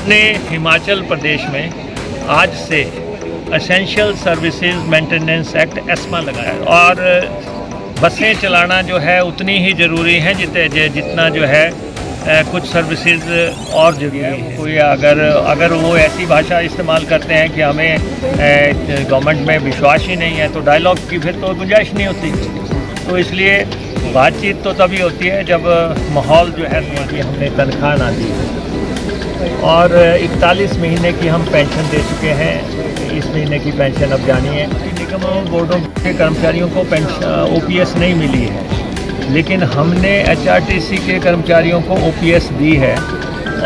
हमने हिमाचल प्रदेश में आज से essential services maintenance act ESMA लगाया और बसें चलाना जो है उतनी ही ज़रूरी है जितना जो है कुछ सर्विसेज और ज़रूरी है। कोई अगर वो ऐसी भाषा इस्तेमाल करते हैं कि हमें गवर्नमेंट में विश्वास ही नहीं है तो डायलॉग की फिर तो गुंजाइश नहीं होती। तो इसलिए बातचीत तो तभी होती है जब माहौल जो है कि हमने तनख्वाह ना दी और 41 महीने की हम पेंशन दे चुके हैं। इस महीने की पेंशन अब जानी है। निगमों बोर्डों के कर्मचारियों को पेंशन OPS नहीं मिली है, लेकिन हमने HRTC के कर्मचारियों को OPS दी है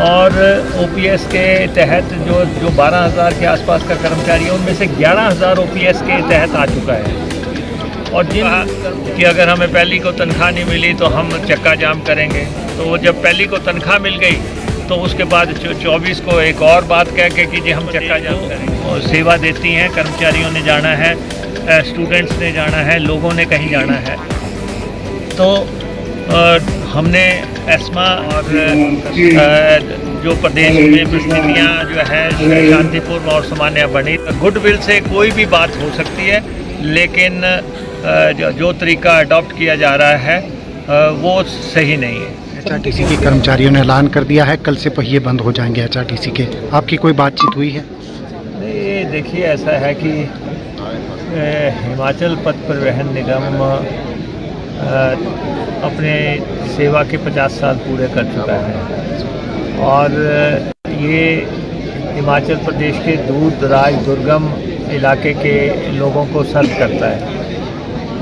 और OPS के तहत जो 12,000 के आसपास का कर्मचारी है उनमें से 11,000 OPS के तहत आ चुका है। और कि अगर हमें पहली को तनख्वाह नहीं मिली तो हम चक्का जाम करेंगे। तो जब पहली को तनख्वाह मिल गई तो उसके बाद 24 को एक और बात कह के कि जी हम चक्का जाम करेंगे। और सेवा देती हैं, कर्मचारियों ने जाना है, स्टूडेंट्स ने जाना है, लोगों ने कहीं जाना है। तो हमने एस्मा और जो प्रदेश में परिस्थितियाँ जो है शांतिपूर्ण और सामान्य बनी, गुडविल से कोई भी बात हो सकती है, लेकिन जो तरीका अडॉप्ट किया जा रहा है वो सही नहीं है। HRTC के कर्मचारियों ने ऐलान कर दिया है कल से पहिए बंद हो जाएंगे HRTC के। आपकी कोई बातचीत हुई है? नहीं, देखिए ऐसा है कि हिमाचल पथ परिवहन निगम अपने सेवा के 50 साल पूरे कर चुका है और ये हिमाचल प्रदेश के दूर दराज दुर्गम इलाके के लोगों को सर्व करता है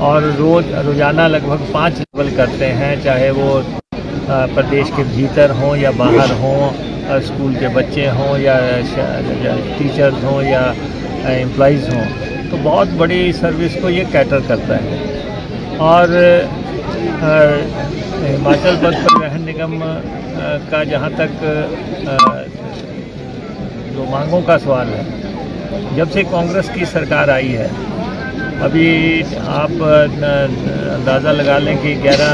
और रोज़ाना लगभग 5 लेवल करते हैं, चाहे वो प्रदेश के भीतर हों या बाहर हों, स्कूल के बच्चे हों या टीचर्स हों या एम्प्लॉइज़ हों। तो बहुत बड़ी सर्विस को ये कैटर करता है। और हिमाचल पथ परिवहन निगम का जहाँ तक जो मांगों का सवाल है, जब से कांग्रेस की सरकार आई है, अभी आप अंदाज़ा लगा लें कि 11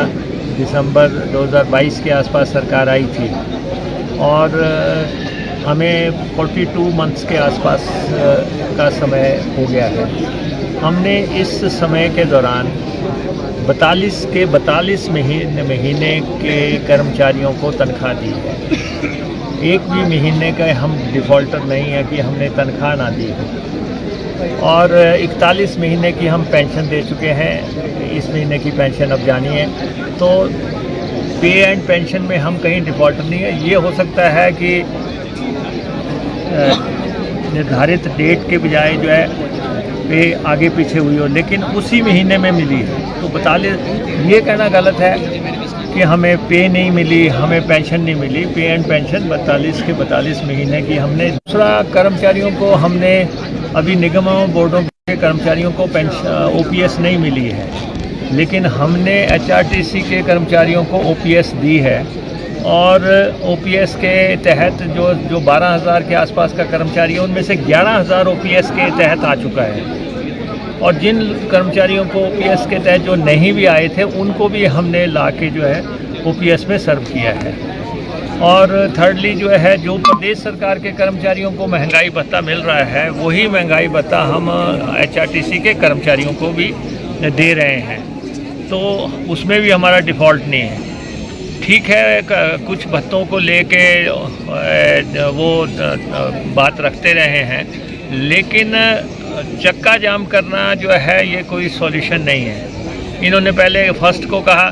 दिसंबर 2022 के आसपास सरकार आई थी और हमें 42 मंथ्स के आसपास का समय हो गया है। हमने इस समय के दौरान 42 महीने के कर्मचारियों को तनख्वाह दी है। एक भी महीने का हम डिफ़ॉल्टर नहीं है कि हमने तनख्वाह ना दी है और 41 महीने की हम पेंशन दे चुके हैं। इस महीने की पेंशन अब जानी है। तो पे एंड पेंशन में हम कहीं डिफ़ॉल्टर नहीं है। ये हो सकता है कि निर्धारित डेट के बजाय जो है पे आगे पीछे हुई हो, लेकिन उसी महीने में मिली है। तो 42 ये कहना गलत है कि हमें पे नहीं मिली, हमें पेंशन नहीं मिली। पे एंड पेंशन 42 महीने की हमने। दूसरा, कर्मचारियों को हमने अभी निगमों बोर्डों के कर्मचारियों को पेंशन OPS नहीं मिली है, लेकिन हमने HRTC के कर्मचारियों को OPS दी है और OPS के तहत जो 12,000 के आसपास का कर्मचारी है उनमें से 11,000 OPS के तहत आ चुका है। और जिन कर्मचारियों को OPS के तहत जो नहीं भी आए थे उनको भी हमने ला के जो है OPS में सर्व किया है। और थर्डली जो है, जो प्रदेश सरकार के कर्मचारियों को महंगाई भत्ता मिल रहा है वही महंगाई भत्ता हम HRTC के कर्मचारियों को भी दे रहे हैं। तो उसमें भी हमारा डिफ़ॉल्ट नहीं है। ठीक है, कुछ भत्तों को लेके वो बात रखते रहे हैं, लेकिन चक्का जाम करना जो है ये कोई सॉल्यूशन नहीं है। इन्होंने पहले फर्स्ट को कहा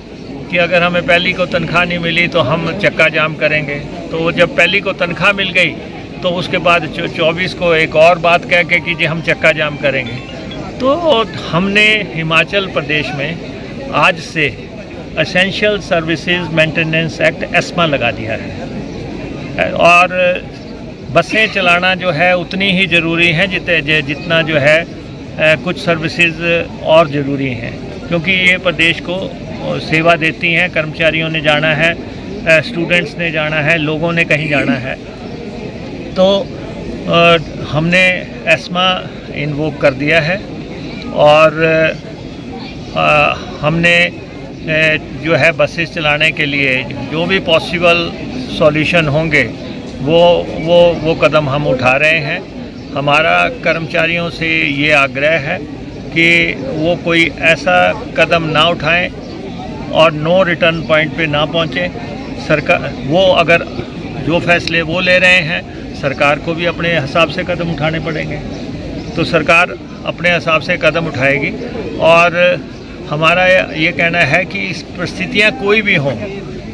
कि अगर हमें पहली को तनख्वाह नहीं मिली तो हम चक्का जाम करेंगे। तो जब पहली को तनख्वाह मिल गई तो उसके बाद 24 को एक और बात कह के कि जी हम चक्का जाम करेंगे। तो हमने हिमाचल प्रदेश में आज से essential services maintenance act ESMA लगा दिया है और बसें चलाना जो है उतनी ही ज़रूरी है जितना जो है कुछ सर्विसेज और ज़रूरी हैं, क्योंकि ये प्रदेश को सेवा देती हैं। कर्मचारियों ने जाना है, स्टूडेंट्स ने जाना है, लोगों ने कहीं जाना है। तो हमने एस्मा इन्वोक कर दिया है और हमने जो है बसेस चलाने के लिए जो भी पॉसिबल सॉल्यूशन होंगे वो कदम हम उठा रहे हैं। हमारा कर्मचारियों से ये आग्रह है कि वो कोई ऐसा कदम ना उठाएं और नो रिटर्न पॉइंट पे ना पहुंचें। सरकार वो अगर जो फैसले वो ले रहे हैं, सरकार को भी अपने हिसाब से कदम उठाने पड़ेंगे। तो सरकार अपने हिसाब से कदम उठाएगी और हमारा ये कहना है कि इस परिस्थितियाँ कोई भी हों,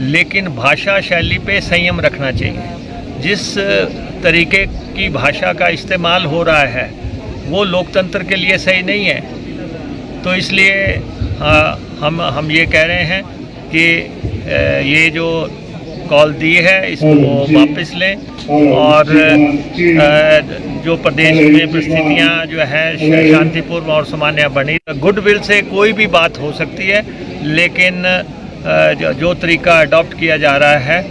लेकिन भाषा शैली पे संयम रखना चाहिए। जिस तरीके की भाषा का इस्तेमाल हो रहा है वो लोकतंत्र के लिए सही नहीं है। तो इसलिए हम ये कह रहे हैं कि ये जो कॉल दी है इसको वापस लें और जो प्रदेश में परिस्थितियाँ जो है शांतिपूर्ण और सामान्य बनी। गुडविल से कोई भी बात हो सकती है, लेकिन जो तरीका अडॉप्ट किया जा रहा है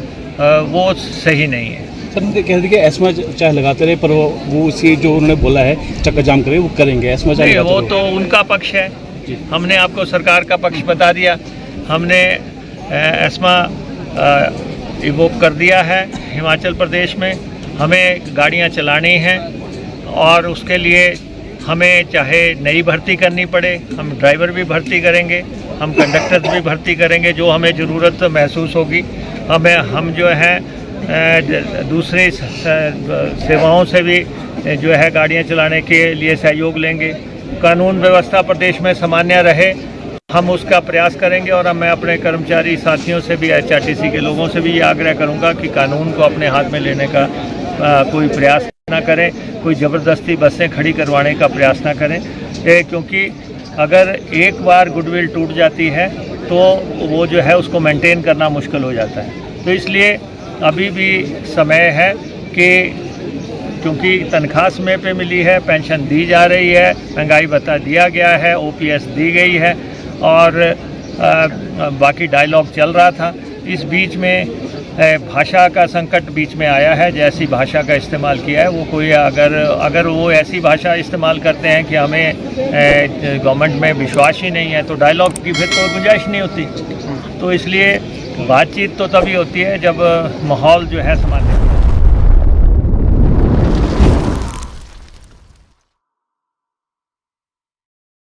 वो सही नहीं है। सर कह रहे कि एस्मा चाहे लगाते रहे, पर वो उसी जो उन्होंने बोला है चक्का जाम करें वो करेंगे। एस्मा चाहे वो तो उनका पक्ष है, हमने आपको सरकार का पक्ष बता दिया। हमने एस्मा इवोक कर दिया है हिमाचल प्रदेश में। हमें गाड़ियां चलानी हैं और उसके लिए हमें चाहे नई भर्ती करनी पड़े, हम ड्राइवर भी भर्ती करेंगे, हम कंडक्टर भी भर्ती करेंगे जो हमें ज़रूरत महसूस होगी। हम जो है दूसरी सेवाओं से भी जो है गाड़ियां चलाने के लिए सहयोग लेंगे। कानून व्यवस्था प्रदेश में सामान्य रहे, हम उसका प्रयास करेंगे। और मैं अपने कर्मचारी साथियों से भी, HRTC के लोगों से भी ये आग्रह करूंगा कि कानून को अपने हाथ में लेने का कोई प्रयास ना करें, कोई ज़बरदस्ती बसें खड़ी करवाने का प्रयास ना करें, क्योंकि अगर एक बार गुडविल टूट जाती है तो वो जो है उसको मेंटेन करना मुश्किल हो जाता है। तो इसलिए अभी भी समय है कि क्योंकि तनख्वाह समय पे मिली है, पेंशन दी जा रही है, महंगाई भत्ता दिया गया है, OPS दी गई है और बाकी डायलॉग चल रहा था। इस बीच में भाषा का संकट बीच में आया है। जैसी भाषा का इस्तेमाल किया है वो कोई अगर वो ऐसी भाषा इस्तेमाल करते हैं कि हमें गवर्नमेंट में विश्वास ही नहीं है, तो डायलॉग की फिर तो गुंजाइश नहीं होती। तो इसलिए बातचीत तो तभी होती है जब माहौल जो है सामान्य